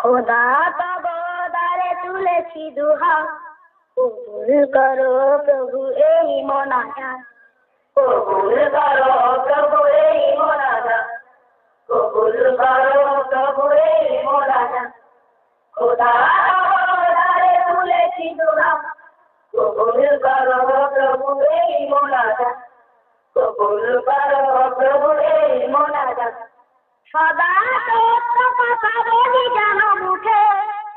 খোদা তব দ্বারে তুলেছি দুহাত, কবুল করো প্রভু এই মোনাজাত, কবুল করো প্রভু এই মোনাজাত, কবুল করো প্রভু এই মোনাজাত। খোদা তব দ্বারে তুলেছি দুহাত, কবুল করো প্রভু এই মোনাজাত, কবুল করো প্রভু এই মোনাজাত। সদা সত্য কথা বলি যেন মুখে,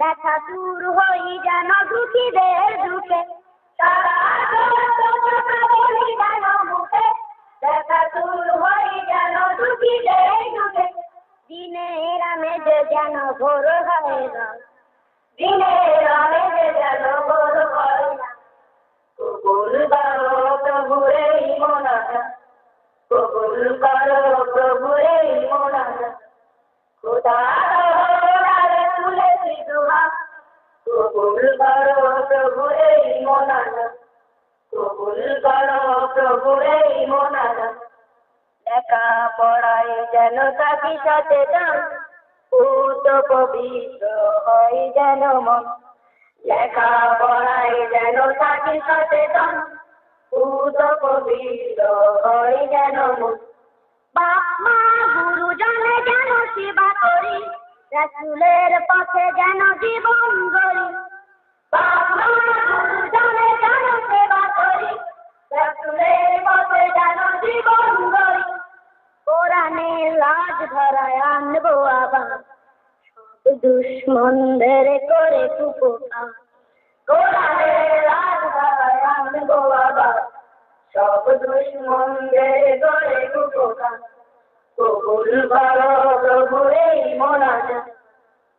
দেখা দূর হই যেন দুঃখীদের দুঃখে। সদা সত্য কথা বলি যেন মুখে, দেখা দূর হই যেন দুঃখীদের দুঃখে। দিনের আমেজে যেন ভোর হয় না, দিনের আমেজে যেন ভোর হয় না। কবুল করো প্রভু এই মোনাজাত, কবুল করো প্রভু এই মোনাজাত। খোদা দ্বারে তুলেছি দুহাত, কবুল করো প্রভু এই মোনাজাত, কবুল করো প্রভু এই মোনাজাত। লেখা পড়ায় যেন থাকি সচেতন, পুত পবিত্র হয় যেন মন। লেখা পড়ায় যেন থাকি সচেতন, পুত পবিত্র হয় যেন মন। বাপ মা গুরুজনে যেন সেবা করি, রাসূলের পথে যেন জীবন গড়ি। বাপ মা গুরুজনে যেন সেবা করি, রাসূলের পথে যেন জীবন গড়ি। কোরআনের লাজ ধরায় আনবো আবার, সব দুশ্মনদের করে কুপোকার। কোরআনের লাজ ধরায় আনবো আবার, সব দুশ্মনদের করে কুপোকার। কবুল করো প্রভু এই মোনাজাত,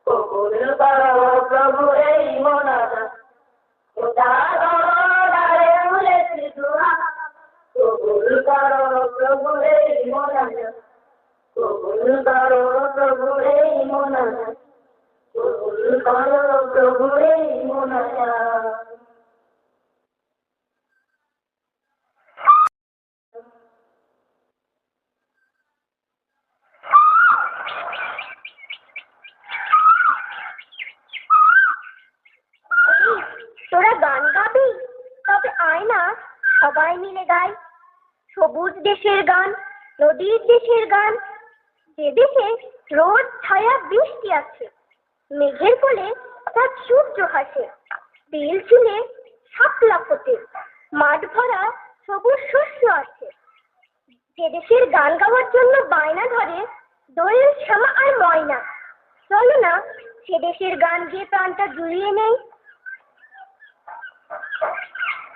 কবুল করো প্রভু এই মোনাজাত। খোদা দ্বারে তুলেছি দুহাত, কবুল করো প্রভু এই মোনাজাত, কবুল করো প্রভু এই মোনাজাত, কবুল করো প্রভু এই মোনাজাত। তোরা গান গাবি? তবে আয় না, সবাই মিলে গাই। সবুজ দেশের গান, নদীর দেশের গান, যে দেশে রোদ ছায়া বৃষ্টি আছে, মেঘের কোলে তার সূর্য হাসে, বিল চুলে শাপলা ফোটে, মাঠ ভরা সবুজ শস্য আছে। যে দেশের গান গাওয়ার জন্য বায়না ধরে দোয়েল, শ্যামা আর ময়না, চলো না সে দেশের গান গিয়ে প্রাণটা জুড়িয়ে নেই।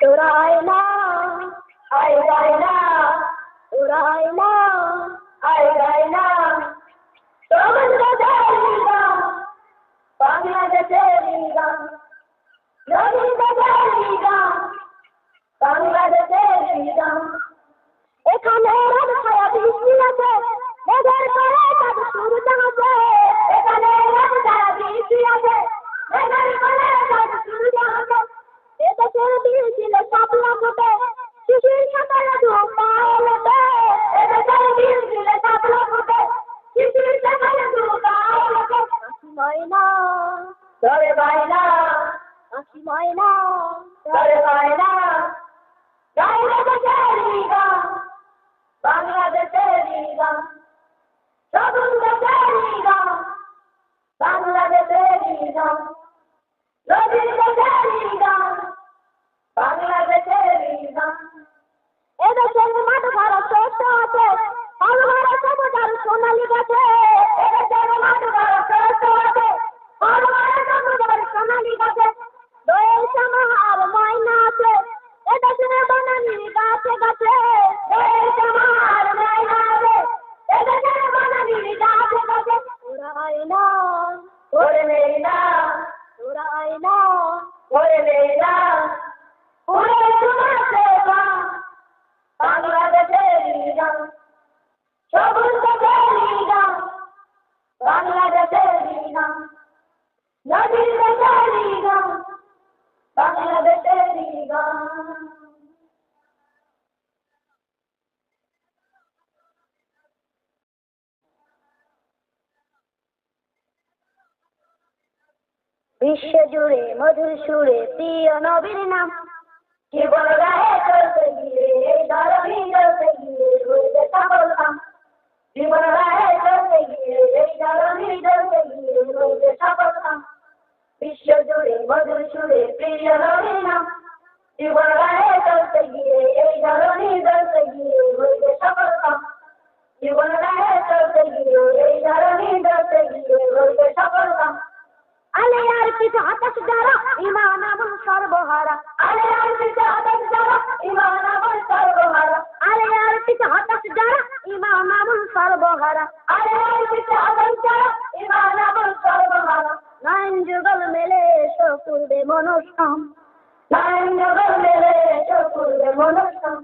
তোরা আয় না, আয় গায় না, তোরা আয় না, আয় গায় না। বাংলাদেশের গান, বাংলাদেশের গান, বাংলাদেশের গান, বাংলাদেশের গান। এখানে রোদ ছায়া বৃষ্টি আছে, মেঘের করে চাঁদ সূর্য আছে। এখানে রোদ ছায়া বৃষ্টি আছে, মেঘের করে চাঁদ সূর্য আছে। এদেশের বিল ছিল শাপলা ফোটে, শিশির সকালে ধূপ পায়ে লোটে। এদেশের বিল ছিল শাপলা ফোটে, শিশির সকালে ধূপ পায়ে লোটে। আঁখি ময়না ধরে বাইনা, আঁখি ময়না ধরে বাইনা। বাংলাদেশের গান, বাংলাদেশের গান, সবুজ দেশের গান, বাংলাদেশের গান, নদীর দেশের গান, বাংলাদেশের গান। এদেশের মাঠ ভরা শস্য আছে, ফল ভরা সবুজ আর সোনালী গাছে। এদেশের মাঠ ভরা শস্য আছে, ফল ভরা সবুজ আর সোনালী গাছে। দোয়েল, শ্যামা আর ময়না আছে, এদেশের বনানীর গাছে গাছে। দোয়েল, শ্যামা আর ময়না আছে, এদেশের বনানীর গাছে গাছে। তোরা আয় না, করে নেই না, তোরা আয় না, করে নেই না। পুরে তোমাকে গান, বাংলাদেশের গান, সবুজ দেশের গান, বাংলাদেশের গান, নদীর দেশের গান, বাংলাদেশের গান। বিশ্ব জুড়ে মধুর সুরে প্রিয় নবীর নাম। জীবন রাহে চলতে গিয়ে এই ধরনী চলতে গিয়ে হইবে সফল কাম। জীবন রাহে চলতে গিয়ে এই ধরনী চলতে গিয়ে হইবে সফল কাম। বিশ্ব জুড়ে মধুর সুরে প্রিয় নবীর নাম। জীবন রাহে চলতে গিয়ে এই ধরনী চলতে গিয়ে হইবে সফল কাম। জীবন রাহে চলতে গিয়ে এই ধরনী চলতে গিয়ে হইবে সফল কাম। আলে আর কিছু হতাশ যারা ঈমান আমল সর্বহারা। আলে আর কিছু হতাশ যারা ঈমান আমল সর্বহারা। আলে আর কিছু হতাশ যারা ঈমান আমল সর্বহারা। আলে আর কিছু হতাশ যারা ঈমান আমল সর্বহারা। নয়ন যুগল মেলে এসো পূর্বে মনস্কাম। নয়ন যুগল মেলে এসো পূর্বে মনস্কাম।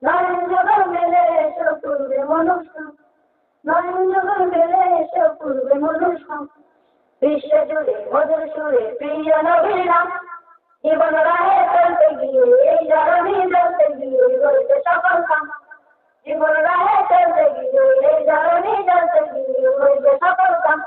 নয়ন যুগল মেলে এসো পূর্বে মনস্কাম। নয়ন যুগল মেলে এসো পূর্বে মনস্কাম। বিশ্ব জুড়ে মধুর সুরে প্রিয় নবীর নাম। জীবন রাহে চলতে গিয়ে এই ধরনী চলতে গিয়ে হইবে সফল কাম। জীবন রাহে চলতে গিয়ে এই ধরনী চলতে গিয়ে হইবে সফল কাম।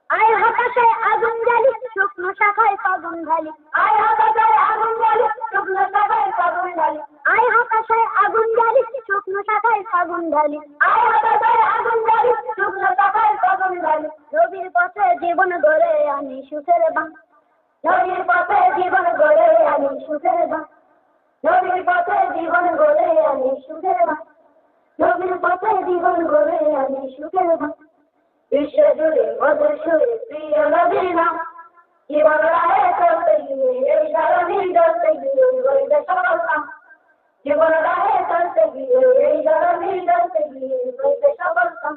আয় হতাশায় আগুন জ্বালি শুকনো শাখায় ফাগুন ঢালি। আয় হতাশায় আগুন জ্বালি শুকনো শাখায় ফাগুন ঢালি। আয় হতাশায় আগুন জ্বালি শুকনো শাখায় ফাগুন ঢালি। আয় হতাশায় আগুন জ্বালি শুকনো শাখায় ফাগুন ঢালি। নবীর পথে জীবন গড়ে আনি সুখের বাং। নবীর পথে জীবন গড়ে আনি সুখের বাং। নবীর পথে জীবন গড়ে আনি সুখের বাং। নবীর পথে জীবন গড়ে আনি সুখের বাং। বিশ্ব জুড়ে মধুর সুরে প্রিয় নবীর নাম। জীবন রাহে চলতে গিয়ে এই ধরনী চলতে গিয়ে হইবে সফল কাম। জীবন রাহে চলতে গিয়ে এই ধরনী চলতে গিয়ে হইবে সফল কাম।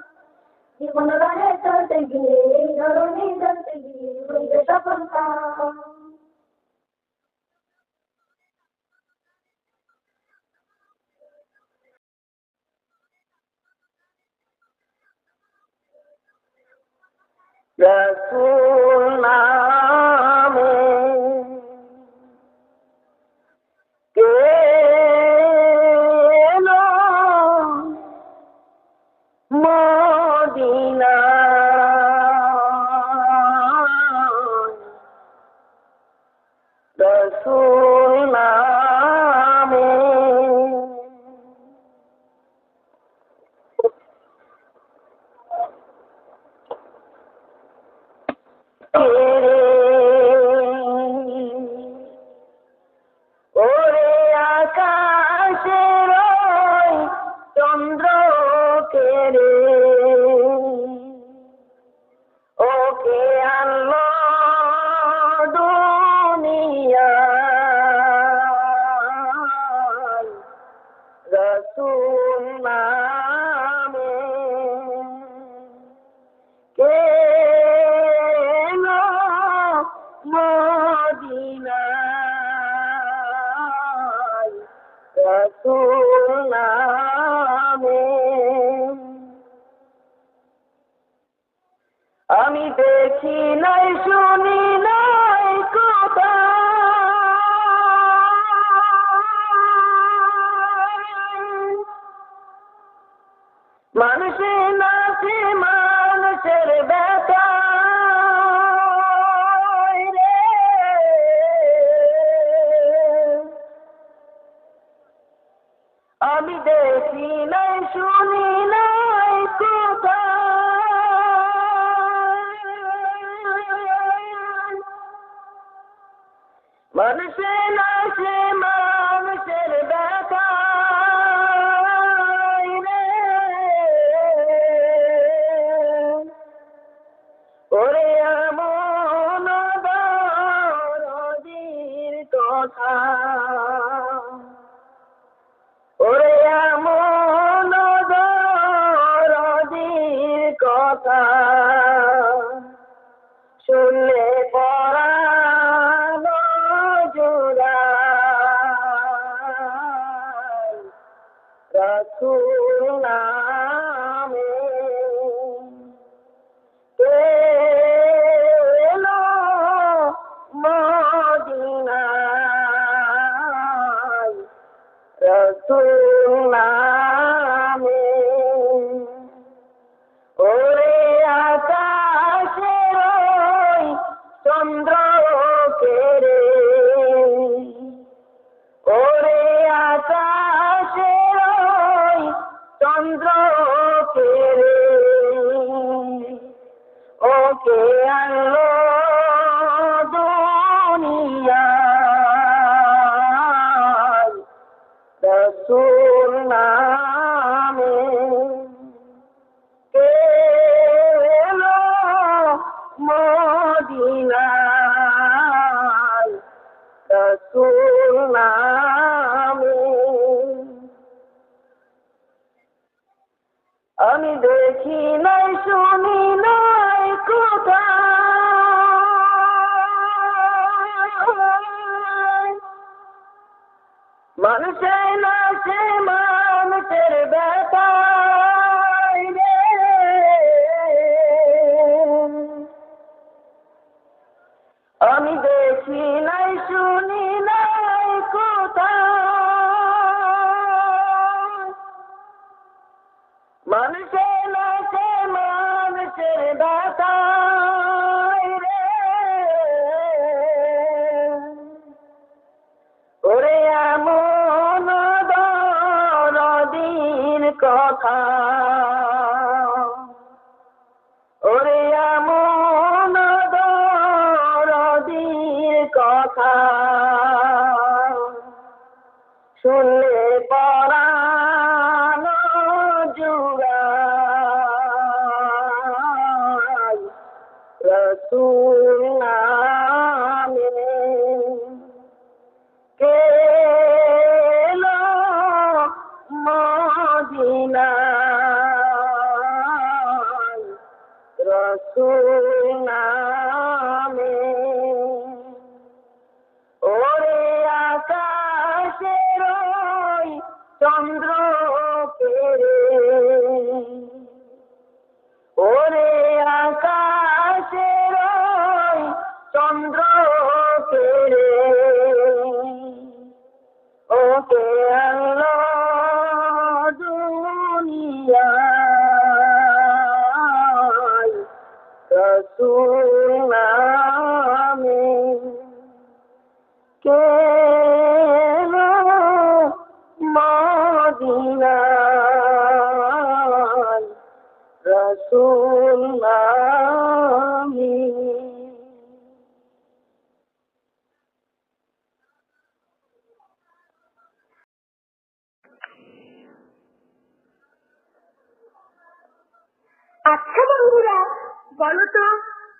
জীবন রাহে চলতে গিয়ে এই ধরনী চলতে গিয়ে হইবে সফল কাম। রসূল নামে কে এলো মদিনায়। রসূল নামে ওরে আকাশের চন্দ্র কেরে ওকে আনলো দুনিয়ায়। রসূল নামে কে এলো মদিনায়। রসূল নামে আমি দেখি নাই শুনি নাই কথা মানুষে নাচে মানুষের ব্যথা রে। আমি দেখি নাই শুনি নাই কথা মানুষে নাচে মানুষের ব্যথা রে। ওরে এমন দরদীর কথা ওরে এমন দরদীর কথা শুনলে পরানো জুড়ায়। রসূল নামে কে এলো মদিনায়। রসূল নামে ওরে আকাশের চন্দ্র রসুল নামে কে এলো মদিনায়, রসুল নামে। আমি দেখি নাই শুনি নাই কোথায়, মানুষে না সে মানুষের ব্যাপার রে। আমি দেখি নাই শুনি নাই কোথায়, মানুষে না সে মানুষের ব্যাপার রে। ওরে এমন দরদির কথা, ওরে এমন দরদির কথা, শুনলে পরাণ জুড়ায়, রসুল নামে কে এলো মদিনায়, রসুল নামে। ওরে আকাশের ওই চন্দ্র কেড়ে, ওরে আকাশের ওই চন্দ্র কেড়ে, ওকে আনলো দুনিয়ায়, রসুল নামে কে এলো মদিনায়, রসুল নামে। আচ্ছা বন্ধুরা, বলো তো,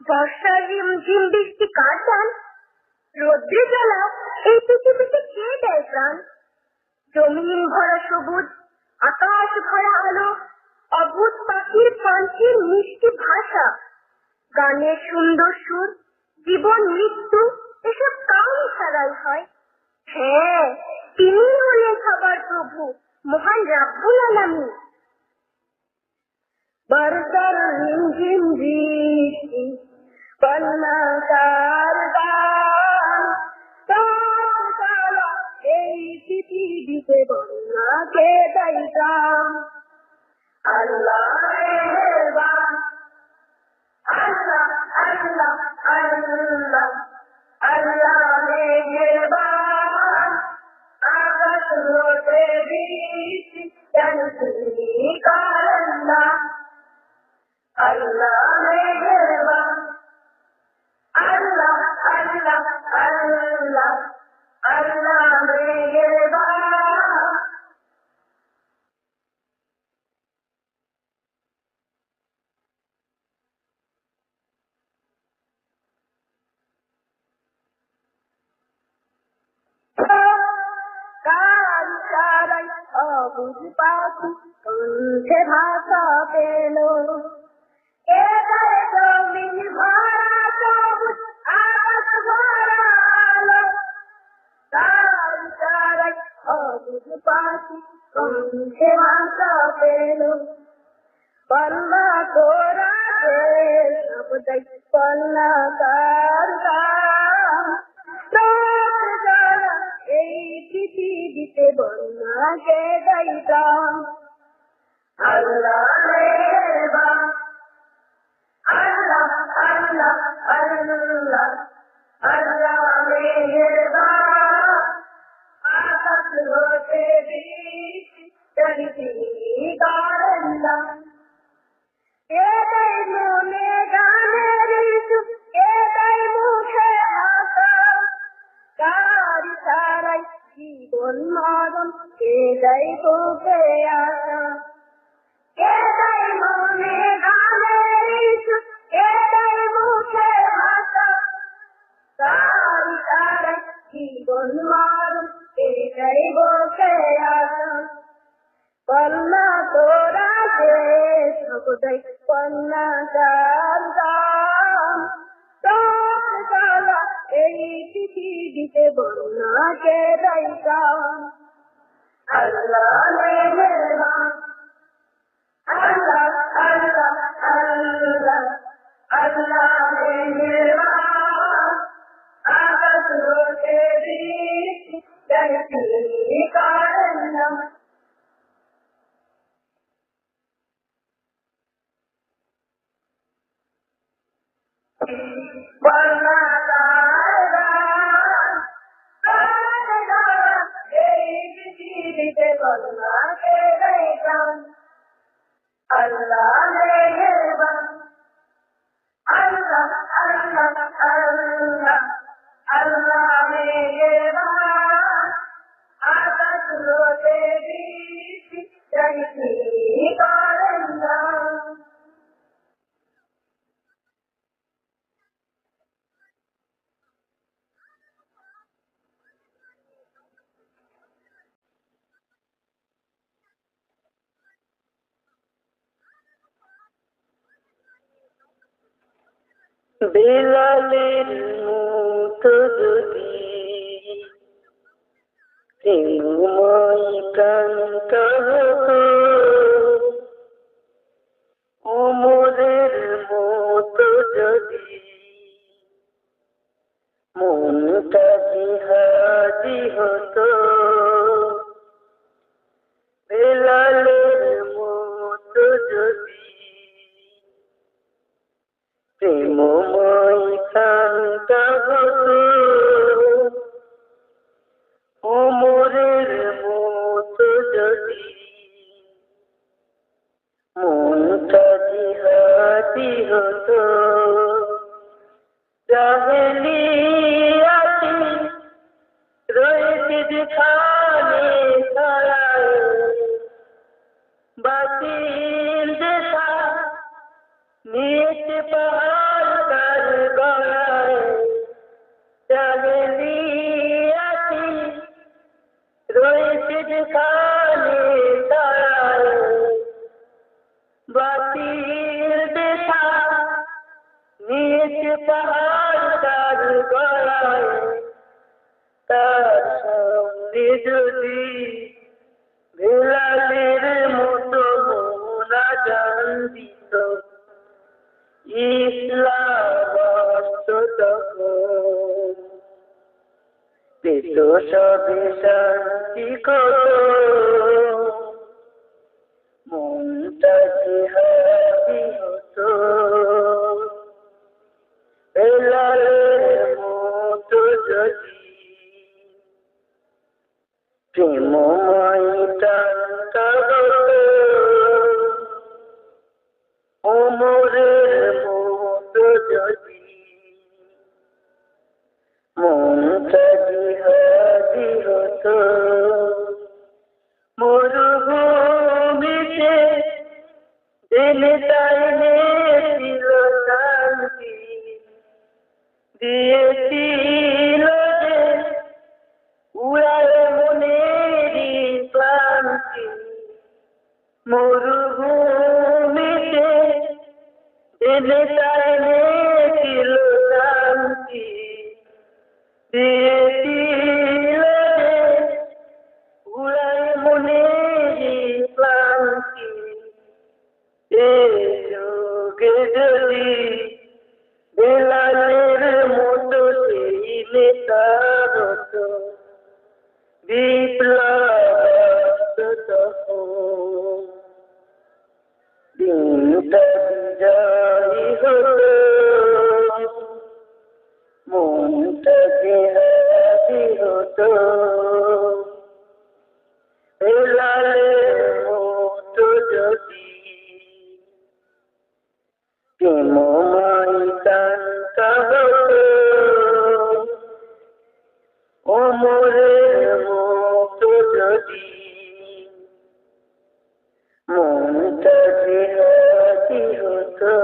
বর্ষার রিমঝিম বৃষ্টি কার দান? রৌদ্রে জ্বালা এই পৃথিবীতে কে দেয় প্রাণ? জমিন ভরা সবুজ, আকাশ ভরা আলো, অদ্ভুত পাখির কণ্ঠের মিষ্টি ভাষা, গানের সুন্দর সুর, জীবন মৃত্যু এসব কার ইশারায় হয়? হ্যাঁ, তিনি হলেন সবার প্রভু, মহান রাব্বুল আলামিন। বর্ষার রিমঝিম বৃষ্টি কন্যাকার গান, তার জ্বালা এই পৃথিবীতে বন্যাকে দেয় প্রাণ। আল্লাহ মেহেরবান, আল্লাহ আল্লাহ আল্লাহ, আল্লাহ মেহেরবান, আকাশ হতে বৃষ্টি কেন তুমি কার আল্লাহ। আল্লাহ মেহেরবান, আল্লাহ আল্লাহ আল্লাহ, আল্লাহ মেহেরবান। কার ইশারায় অবুঝ পাখি কণ্ঠে ভাষা পেল, এবারে জমিন ভরা সবুজ, আকাশ ভরা আলো। কার ইশারায় অবুঝ পাখি কণ্ঠে ভাষা পেল, কন্যা তোরা সবদাই কন্যাকার গান, তার জ্বালা এই পৃথিবীতে বন্যাকে দেয় প্রাণ। আল্লাহ মেহেরবান, আল্লাহ আল্লাহ আল্লাহ, আল্লাহ মেহেরবান, আকাশ হতে বৃষ্টি কেন তুমি কার আল্লাহ। এটাই মনে গানের সুর, এটাই মুখে হাসা, কার ইশারায় জীবন মরণ কে দেয় তোকে আশা, কে দেয় মনে গানের ইচ্ছা, কে দেয় মুখে ভাষা, তারি তারাই জীবন মরণ কে দেয় তোকে আশা। কন্যা তোরা যে সবদাই কন্যা জানতাম, তোর জ্বালা এই পৃথিবীতে বন্যাকে দাইতাম। আল্লাহ মেহেরবান, আল্লাহ আল্লাহ আল্লাহ, আল্লাহ মেহেরবান, আকাশ হতে বৃষ্টি দেয় তিনি করেন না। বন্যা এই পৃথিবীতে বন্যাকে দাইতাম। আল্লাহ মেহেরবান, আল্লাহ আল্লাহ আল্লাহ, আল্লাহ মেহেরবান, আকাশ হতে বৃষ্টি দেয় তিনি করেন না। বেলালের মতো যদি প্রেমময় প্রাণটা হতো, ওমরের মতো যদি মনটা জিহাদি হতো, বেলালের মতো যদি প্রেমময় প্রাণটা হতো, ওমরের মতো যদি মনটা জিহাদি হতো। জাহেলিয়াতি রয়েছে যেখানে ছায়ায়, বাতিল দেখা নিয়েছে পাহাড় তার গলায়। জাহেলিয়াতি রয়েছে যেখানে ছায়ায়, বাতিল দেখা নিয়েছে পাহাড় তার গলায়। তার সামনে যদি বেলালের মতো মোনাজাত দিত, ইসলাম আসত তখন, পেত সবে শান্তি কত, মনটা জিহাদি হতো। বেলালের মতো যদি প্রেমময় প্রাণটা হতো, ওমরের মতো যদি মনটা জিহাদি হতো। মরুভূমিতে জেনে তাইলে ছিল শান্তি, দিয়েছিল যে উড়ায় মনেরই ক্লান্তি। মরুভূমিতে জেনে তাইলে ছিল শান্তি, দিয়েছিল যে উড়ায় মনেরই ক্লান্তি। এ যুগে যদি বেলালের মতো সেই নেতা হতো, বিপ্লব তখন দিনটা বিজয়ী হতো, মনটা জিহাদি হতো। বেলা যদি মনটা জিহাদি হতো,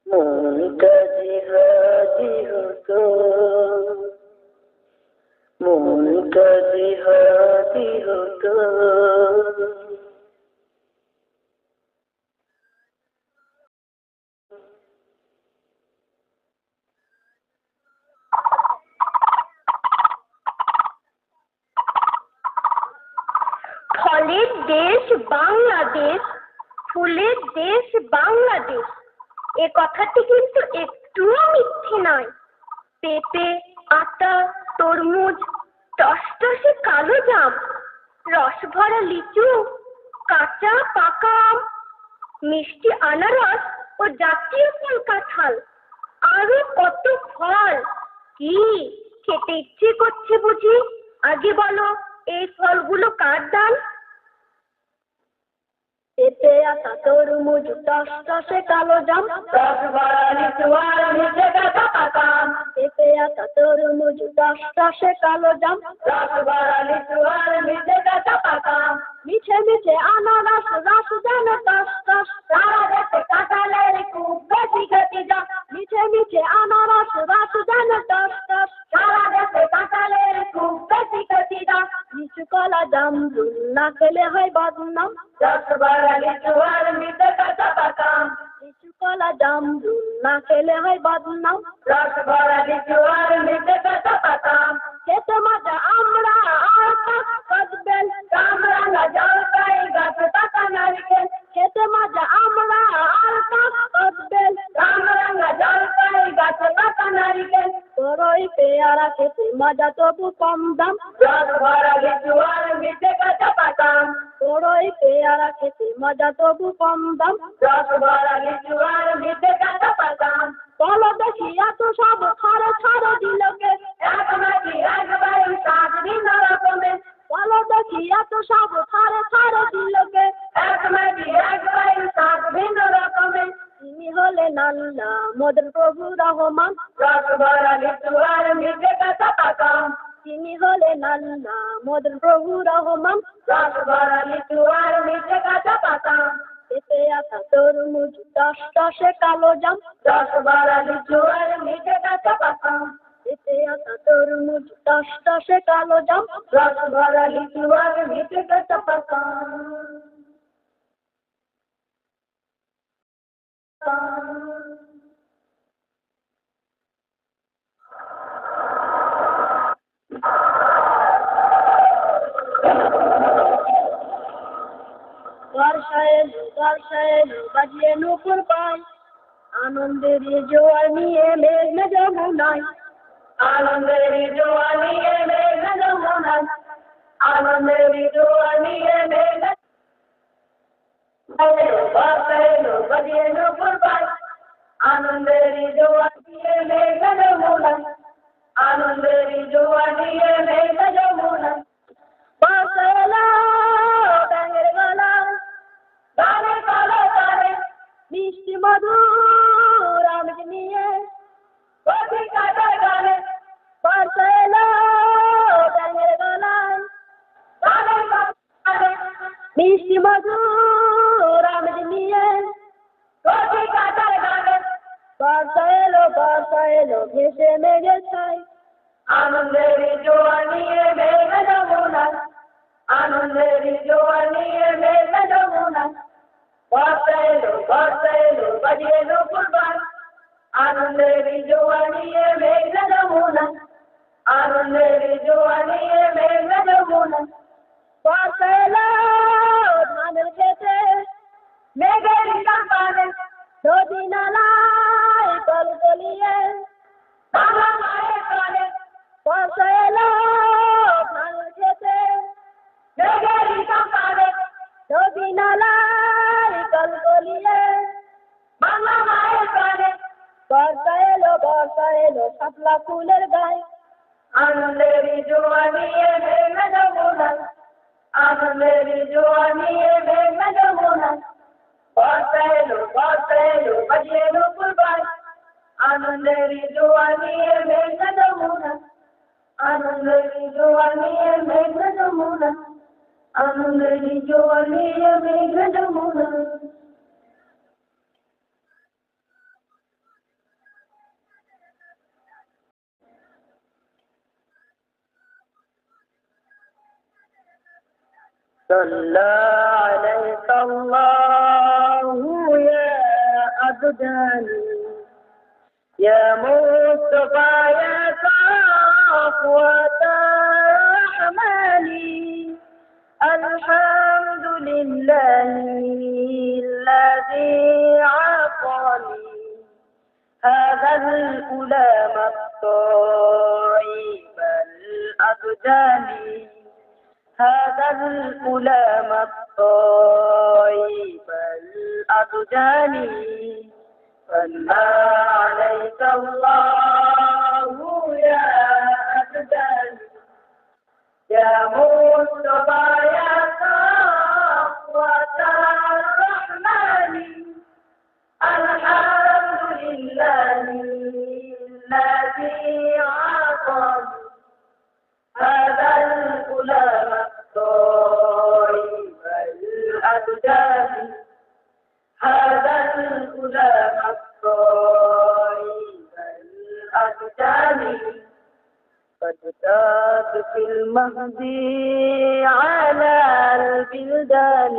মনটা জিহাদি হতো, মনটা জিহাদি হতো। ফলের দেশ বাংলাদেশ, ফুলের দেশ বাংলাদেশ, এ কথাটি কিন্তু একটুও মিথ্যে নয়। পেঁপে, আতা, তরমুজ, টসটসে কালো জাম, রস ভরা লিচু, কাঁচা পাকা আম, মিষ্টি আনারস ও জাতীয় ফল কাঁঠাল, আরো কত ফল। কি খেতে ইচ্ছে করছে বুঝি? আগে বলো, এই ফলগুলো কার দান? পেঁপে, আতা, তরমুজ, টসটসে কালো জাম, রস ভরা লিচু আর মিঠে কাঁচা পাকা আম। পেঁপে, আতা, তরমুজ, টসটসে কালো জাম, রস ভরা লিচু আর মিঠে কাঁচা পাকা আম। মিঠে মিঠে আনারস, রস যেন টসটস, সারা দেশে কাঁঠালের খুব বেশি খ্যাতি যা। মিঠে মিঠে আনারস, রস যেন টসটস, সারা দেশে কাঁঠালের খুব বেশি খ্যাতি যা। লিচু, কলা, জামরুল না খেলে হয় বদনাম, রস ভরা লিচু আর মিঠে কাঁচা পাকা আম। লিচু, কলা, জামরুল না খেলে হয় বদনাম, রস ভরা লিচু আর মিঠে কাঁচা পাকা আম। খেতে মজা আমরা আর কাঁচবেল, কামরাঙা, জলপাই, গাছে পাকা নারকেল। খেতে মজা আমরা আর কাঁচবেল, কামরাঙা, জলপাই, গাছে পাকা নারকেল। বড়ই, পেয়ারা খেতে মজা তবু কম দাম, রস ভরা লিচু আর মিঠে কাঁচা পাকা আম। বড়ই, পেয়ারা খেতে মজা তবু কম দাম, রস ভরা লিচু আর মিঠে কাঁচা পাকা আম। বলো দেখি এত সব ছাড়ো ছাড়ো দিলকে, এক নাকি একবারে সাত ভিন্ন রকমের। বলো দেখি এত সব ছাড়ো ছাড়ো দিলকে, এক নাকি একবারে সাত ভিন্ন রকমের। তিনি হলেন আল্লাহ মোদের প্রভু রহমান, রস ভরা লিচু আর মিঠে কাঁচা পাকা আম। তিনি হলেন আল্লাহ মোদের প্রভু রহমান, রস ভরা লিচু আর মিঠে কাঁচা পাকা আম। পেঁপে, আতা, তরমুজ, টসটসে কালো জাম, রস ভরা লিচু আর মিঠে কাঁচা পাকা আম। পেঁপে, আতা, তরমুজ, টসটসে কালো জাম, রস ভরা লিচু আর মিঠে কাঁচা পাকা আম। বর্ষা এলো বাজিয়ে নুপুর পায়, আনন্দের জোয়ার নিয়ে মেঘনা যমুনায়, আনন্দের জোয়ার নিয়ে মেঘনা যমুনায়, আনন্দের জোয়ার নিয়ে মেঘনা। বর্ষা এলো বাজিয়ে নুপুর পায়, আনন্দের জোয়ার নিয়ে মেঘনা যমুনায়, আনন্দের জোয়ার নিয়ে মেঘনা যমুনায়। বর্ষা এলো ব্যাঙের গলায়, গানে কালো গানে মিষ্টি মধুর আমেজ নিয়ে, কফি কাটার গানে। বর্ষা এলো ব্যাঙের গলায়, গানে কালো মিষ্টি মধুর আমেজ নিয়ে, কফি কাটার গানে। বর্ষা এলো ভেসে মেঘে ছাই, আনন্দের জোয়ার নিয়ে মেঘনা যমুনায়, আনন্দের জোয়ার নিয়ে মেঘনা যমুনায়। বর্ষা এলো বাজিয়ে নুপুর পায়, আনন্দের জোয়ার নিয়ে মেঘনা যমুনায়, আনন্দের জোয়ার নিয়ে মেঘনা যমুনায়। বর্ষা এলো ধানের খেতে মেঘের কানে, নদী নালায় কলকলিয়ে বাবা মায়ের কানে। বর্ষা এলো ধানের খেতে মেঘের কানে, নদী নালায় কলকলিয়ে বাবা মায়ের কানে। বর্ষা এলো শাপলা ফুলের গায়ে, আনন্দের জোয়ার নিয়ে মেঘনা যমুনায়, আনন্দের জোয়ার নিয়ে মেঘনা যমুনায়। বর্ষা এলো বাজিয়ে নুপুর পায়, আনন্দের জোয়ার নিয়ে মেঘনা যমুনায়, আনন্দের জোয়ার নিয়ে যমুনা আনন্দের জোয়ারে মেঘ যমুনা صلى عليك الله يا أبداني يا مصطفى يا صفوة رحماني الحمد لله الذي عطاني هذا الألام الطيب الأبداني هذا الألام الطيب الأبداني صلى عليك الله يا أبداني يا مصطفى يا صفوة الرحمن الحمد لله الذي عطاني هذا الغلام الطيب الأبداني هذا الغلام الطيب الأبداني قد تاب في المهدي على البلدان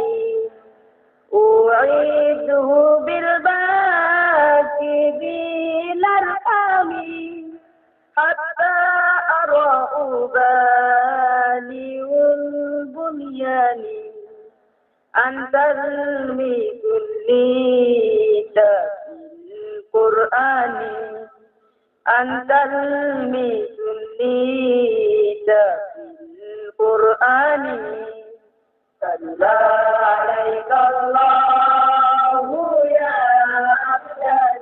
أعيده بالباكي بالأرحام حتى أرى بالي والبنيان أنت الميت اللي في القرآن أنت الميت اللي في القرآن صلى عليك الله يا أبداني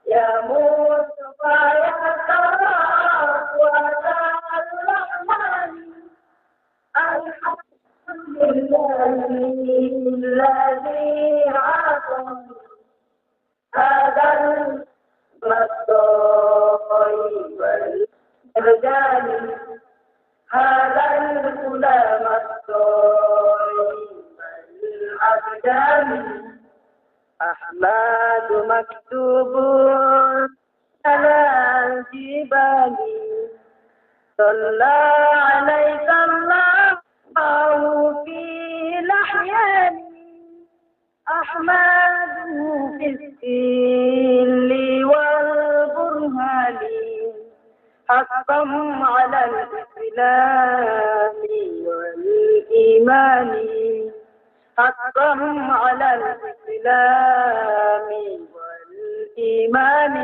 يا مصطفى يا صفوة الرحمن الحمد لله الذي عطاني هذا الطيب الأبداني هذا الغلام الطيب الأبداني أحمد مكتوب على الجبال صلى عليك الله في الأحيان أحمد في السل والبرهان حقا على الإسلام والإيمان حقا على الإسلام والإيمان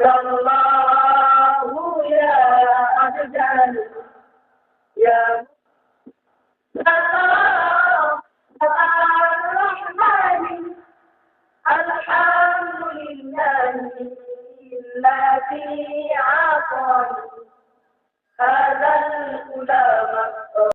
الله يا أبدان يا الرحمن الحمد لله الذي عطاني هذا الغلام